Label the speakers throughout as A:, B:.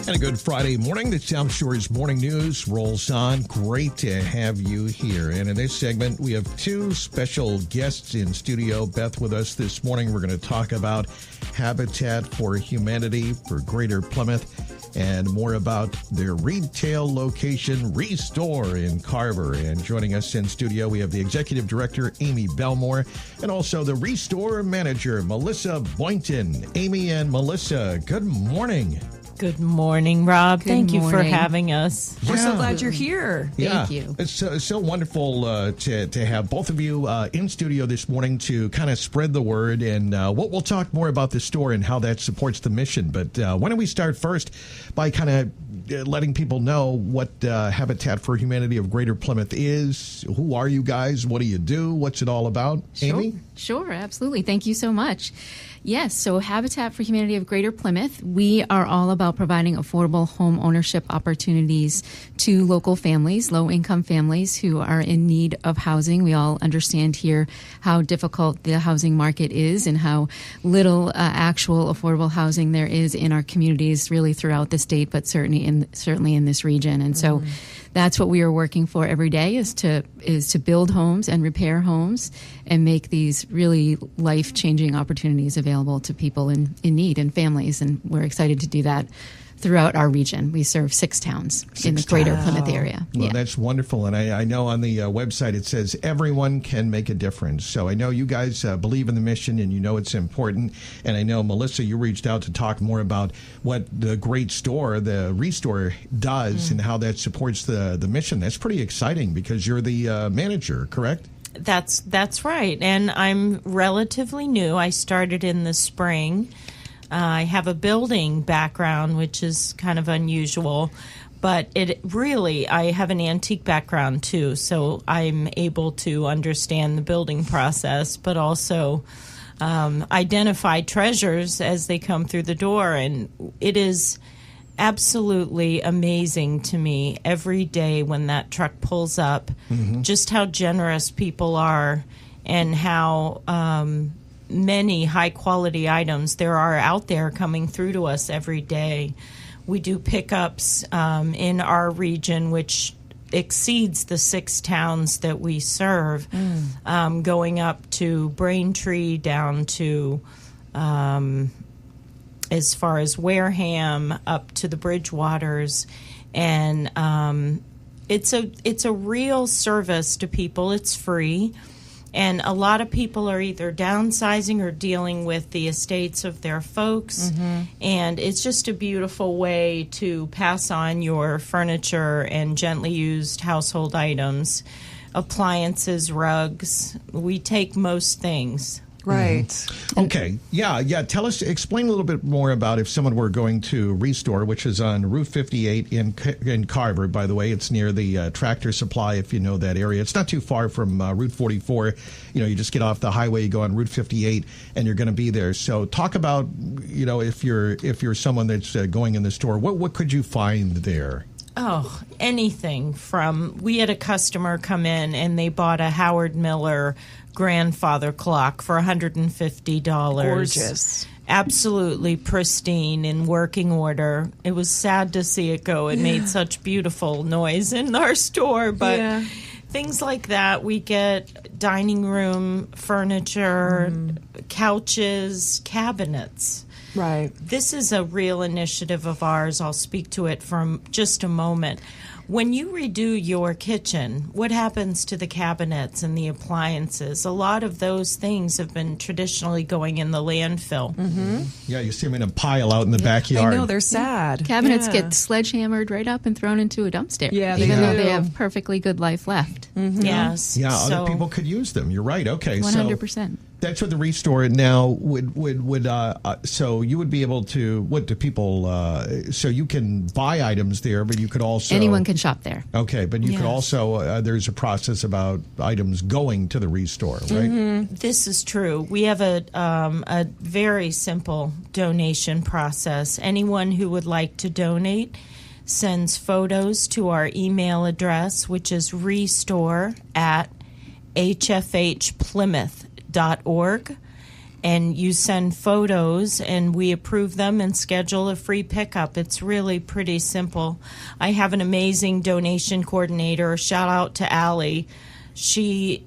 A: And a good Friday morning. The South Shore's Morning News rolls on. Great to have you here. And in this segment, we have two special guests in studio. Beth with us this morning. We're going to talk about Habitat for Humanity for Greater Plymouth and more about their retail location, Restore in Carver. And joining us in studio, we have the Executive Director, Amy Belmore, and also the Restore Manager, Melissa Boynton. Amy and Melissa, good morning.
B: Good morning, Rob. Thank you for
C: morning.
B: having us.
C: We're so glad you're here.
A: Yeah.
C: Thank you.
A: It's so wonderful to have both of you in studio this morning to kind of spread the word. And we'll talk more about the store and how that supports the mission. But why don't we start first by kind of letting people know what Habitat for Humanity of Greater Plymouth is. Who are you guys? What do you do? What's it all about? Amy?
C: Sure, absolutely. Thank you so much. Yes, so Habitat for Humanity of Greater Plymouth, we are all about providing affordable home ownership opportunities to local families, low-income families who are in need of housing. We all understand here how difficult the housing market is and how little actual affordable housing there is in our communities really throughout the state, but certainly in this region. And so that's what we are working for every day is to build homes and repair homes and make these really life-changing opportunities available to people in need and families. And we're excited to do that throughout our region. We serve 6 towns in the greater Plymouth area.
A: Well, that's wonderful. And I know on the website it says everyone can make a difference. So I know you guys believe in the mission and you know it's important. And I know, Melissa, you reached out to talk more about what the great store, the Restore, does and how that supports the mission. That's pretty exciting because you're the manager, correct?
B: That's right. And I'm relatively new. I started in the spring. I have a building background, which is kind of unusual, but I have an antique background too, so I'm able to understand the building process, but also identify treasures as they come through the door. And it is absolutely amazing to me every day when that truck pulls up, just how generous people are and how many high-quality items there are out there coming through to us every day. We do pickups in our region, which exceeds the 6 towns that we serve, going up to Braintree, down to as far as Wareham, up to the Bridgewaters. And it's a real service to people. It's free. And a lot of people are either downsizing or dealing with the estates of their folks. And it's just a beautiful way to pass on your furniture and gently used household items, appliances, rugs. We take most things.
D: Right.
A: Okay. Yeah. Explain a little bit more about if someone were going to Restore, which is on Route 58 in Carver. By the way, it's near the Tractor Supply, if you know that area. It's not too far from Route 44. You just get off the highway, you go on Route 58, and you're going to be there. So talk about, if you're someone that's going in the store, what could you find there?
B: Oh, anything from, we had a customer come in and they bought a Howard Miller grandfather clock for $150.
D: Gorgeous.
B: Absolutely pristine, in working order. It was sad to see it go. It made such beautiful noise in our store, but things like that. We get dining room furniture, couches, cabinets.
D: Right.
B: This is a real initiative of ours. I'll speak to it for just a moment. When you redo your kitchen, what happens to the cabinets and the appliances? A lot of those things have been traditionally going in the landfill.
A: Yeah, you see them in a pile out in the backyard.
D: I know, they're sad.
C: Cabinets get sledgehammered right up and thrown into a dumpster,
D: Yeah,
C: even though
D: do.
C: they have perfectly good life left.
B: Yes.
A: Yeah, other people could use them. You're right. Okay,
C: 100%.
A: That's what the Restore now would so you would be able to, what do people, so you can buy items there, but you could also.
C: Anyone can shop there.
A: Okay, but you could also, there's a process about items going to the Restore, right?
B: This is true. We have a very simple donation process. Anyone who would like to donate sends photos to our email address, which is restore@hfhplymouth.org, and you send photos and we approve them and schedule a free pickup. It's really pretty simple. I have an amazing donation coordinator. Shout out to Allie. She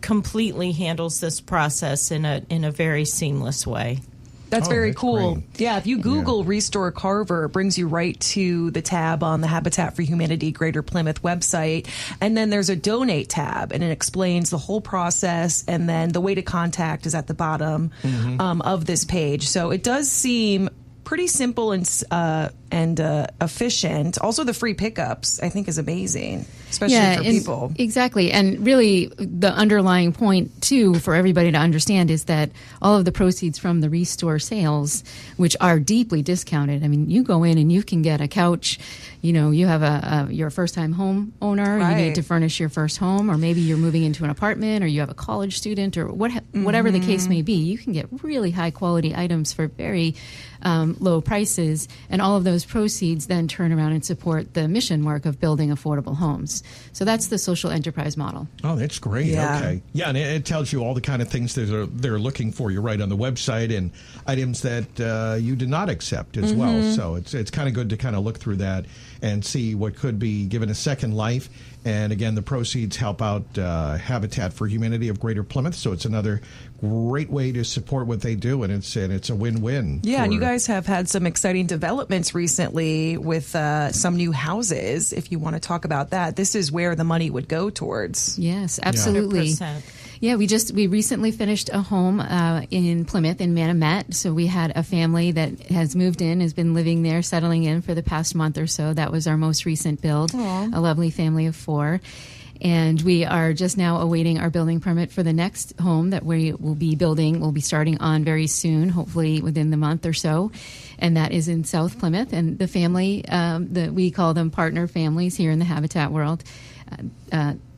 B: completely handles this process in a very seamless way.
D: That's very
A: that's
D: cool.
A: great.
D: Yeah, if you Google Restore Carver, it brings you right to the tab on the Habitat for Humanity Greater Plymouth website. And then there's a donate tab, and it explains the whole process. And then the way to contact is at the bottom of this page. So it does seem pretty simple and efficient. Also, the free pickups, I think, is amazing, especially for people.
C: Exactly. And really, the underlying point, too, for everybody to understand is that all of the proceeds from the Restore sales, which are deeply discounted, I mean, you go in and you can get a couch, you have you're a first-time home owner, you need to furnish your first home, or maybe you're moving into an apartment, or you have a college student, or whatever the case may be. You can get really high-quality items for very low prices, and all of those proceeds then turn around and support the mission work of building affordable homes. So that's the social enterprise model.
A: Oh, that's great.
D: Yeah.
A: Okay. Yeah, and it tells you all the kind of things that they're looking for. You're right on the website, and items that you did not accept as well. So it's kind of good to kind of look through that and see what could be given a second life. And again, the proceeds help out Habitat for Humanity of Greater Plymouth. So it's another great way to support what they do, and it's a win-win.
D: Yeah, and you guys have had some exciting developments recently with some new houses. If you want to talk about that, this is where the money would go towards.
C: Yes, absolutely.
B: 100%.
C: Yeah, we recently finished a home in Plymouth in Manamet. So we had a family that has moved in, has been living there, settling in for the past month or so. That was our most recent build. Aww. A lovely family of 4. And we are just now awaiting our building permit for the next home that we will be building. We'll be starting on very soon, hopefully within the month or so. And that is in South Plymouth. And the family, we call them partner families here in the Habitat world.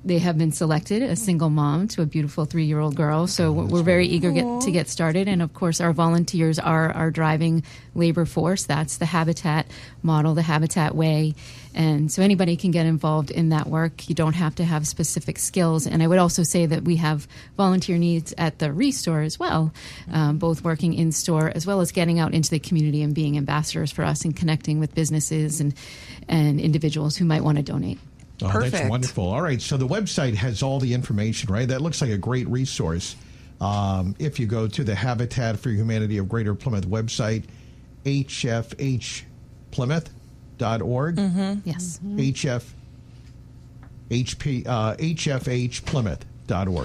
C: They have been selected, a single mom to a beautiful 3-year-old girl. So we're very eager to get started. And of course, our volunteers are our driving labor force. That's the Habitat model, the Habitat way. And so anybody can get involved in that work. You don't have to have specific skills. And I would also say that we have volunteer needs at the Restore as well, both working in store as well as getting out into the community and being ambassadors for us and connecting with businesses and individuals who might want to donate.
A: Oh,
D: Perfect.
A: That's wonderful. All right, so the website has all the information, right? That looks like a great resource. If you go to the Habitat for Humanity of Greater Plymouth website, hfhplymouth.org.
C: Yes.
A: hfhplymouth.org.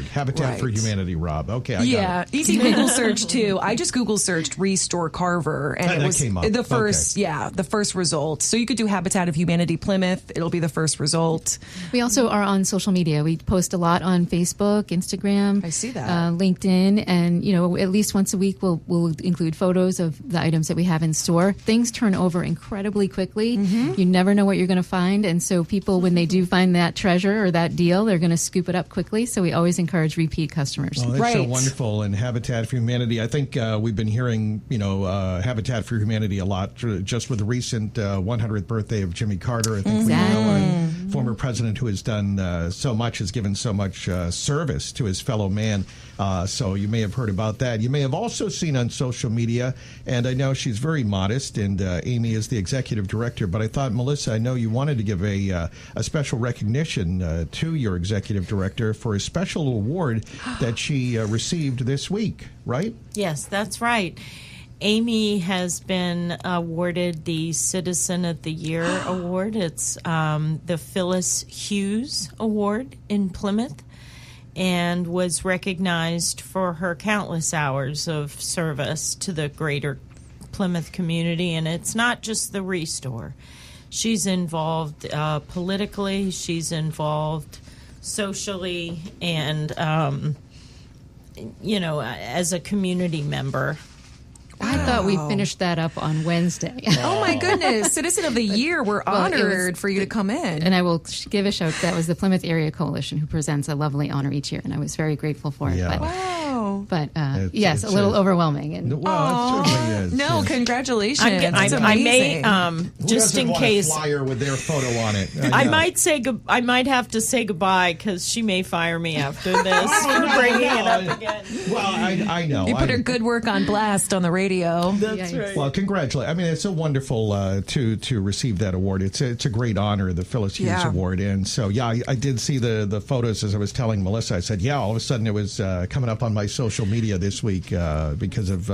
A: Habitat for
D: Right.
A: Humanity, Rob. Okay, I got it.
D: Easy Google search too. I just Google searched Restore Carver, and it
A: That
D: was
A: came up.
D: the first.
A: Okay.
D: Yeah, the first result. So you could do Habitat of Humanity Plymouth. It'll be the first result.
C: We also are on social media. We post a lot on Facebook, Instagram.
D: I see that.
C: LinkedIn, and at least once a week we'll include photos of the items that we have in store. Things turn over incredibly quickly. You never know what you're going to find, and so people, when they do find that treasure or that deal, they're going to scoop it up quickly. So we always encourage repeat customers.
A: Oh, that's so
D: Right.
A: wonderful. And Habitat for Humanity, I think we've been hearing, Habitat for Humanity a lot just with the recent 100th birthday of Jimmy Carter. I think we know a former president who has done so much, has given so much service to his fellow man. So you may have heard about that. You may have also seen on social media, and I know she's very modest, and Amy is the executive director, but I thought, Melissa, I know you wanted to give a special recognition to your executive director for a special award that she received this week, right?
B: Yes, that's right. Amy has been awarded the Citizen of the Year award. It's the Phyllis Hughes Award in Plymouth, and was recognized for her countless hours of service to the greater Plymouth community. And it's not just the Restore. She's involved politically, she's involved socially, and, as a community member.
C: I thought we finished that up on Wednesday.
D: Oh my goodness! Citizen of the Year. We're honored for you to come in.
C: And I will give a shout. That was the Plymouth Area Coalition who presents a lovely honor each year, and I was very grateful for it.
A: Yeah.
C: But
D: Wow.
C: But yes, a little overwhelming. And
A: well, it certainly is.
D: No,
A: Yes.
D: congratulations.
B: I may,
A: Who
B: just
A: doesn't
B: in
A: want
B: case,
A: a flyer with their photo on it.
B: I
A: know.
B: might say I might have to say goodbye because she may fire me after this for bringing it up again.
A: Well, I know.
D: You put her good work on blast on the radio.
B: That's right.
A: Well, congratulations. I mean, it's so wonderful to receive that award. It's a great honor, the Phyllis Hughes Award. And so, I did see the photos as I was telling Melissa. I said, all of a sudden it was coming up on my social media this week because of,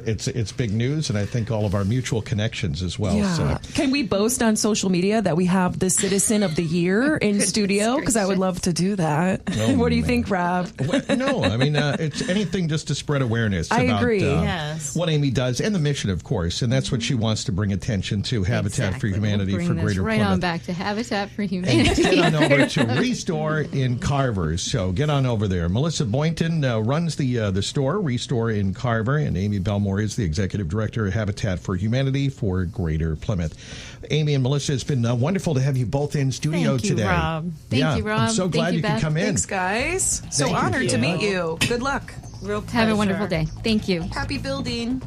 A: it's big news, and I think all of our mutual connections as well.
D: Yeah.
A: So.
D: Can we boast on social media that we have the Citizen of the Year in studio? Because I would love to do that.
A: Oh,
D: what do you
A: man.
D: think, Rob?
A: No, I mean, it's anything just to spread awareness
D: I
A: about
D: agree.
B: Yes.
A: what Amy does and the mission, of course. And that's what she wants to bring attention to, Habitat for Humanity
C: We'll
A: for
C: bring this
A: Greater
C: right
A: Plymouth.
C: on back to Habitat for
A: And
C: Humanity.
A: get on over to Restore in Carver. So get on over there. Melissa Boynton runs the store, Restore in Carver, and Amy Belmore is the executive director of Habitat for Humanity for Greater Plymouth. Amy and Melissa, it's been wonderful to have you both in studio
B: Thank you,
A: today.
B: Rob.
C: Thank you, Rob.
A: I'm so
C: Thank
A: glad
C: you,
A: you could
C: Beth.
A: come in.
D: Thanks, guys. So
A: Thank you.
D: honored to meet you. Good luck.
B: Real
C: Have a
B: pleasure.
C: wonderful day. Thank you.
D: Happy building.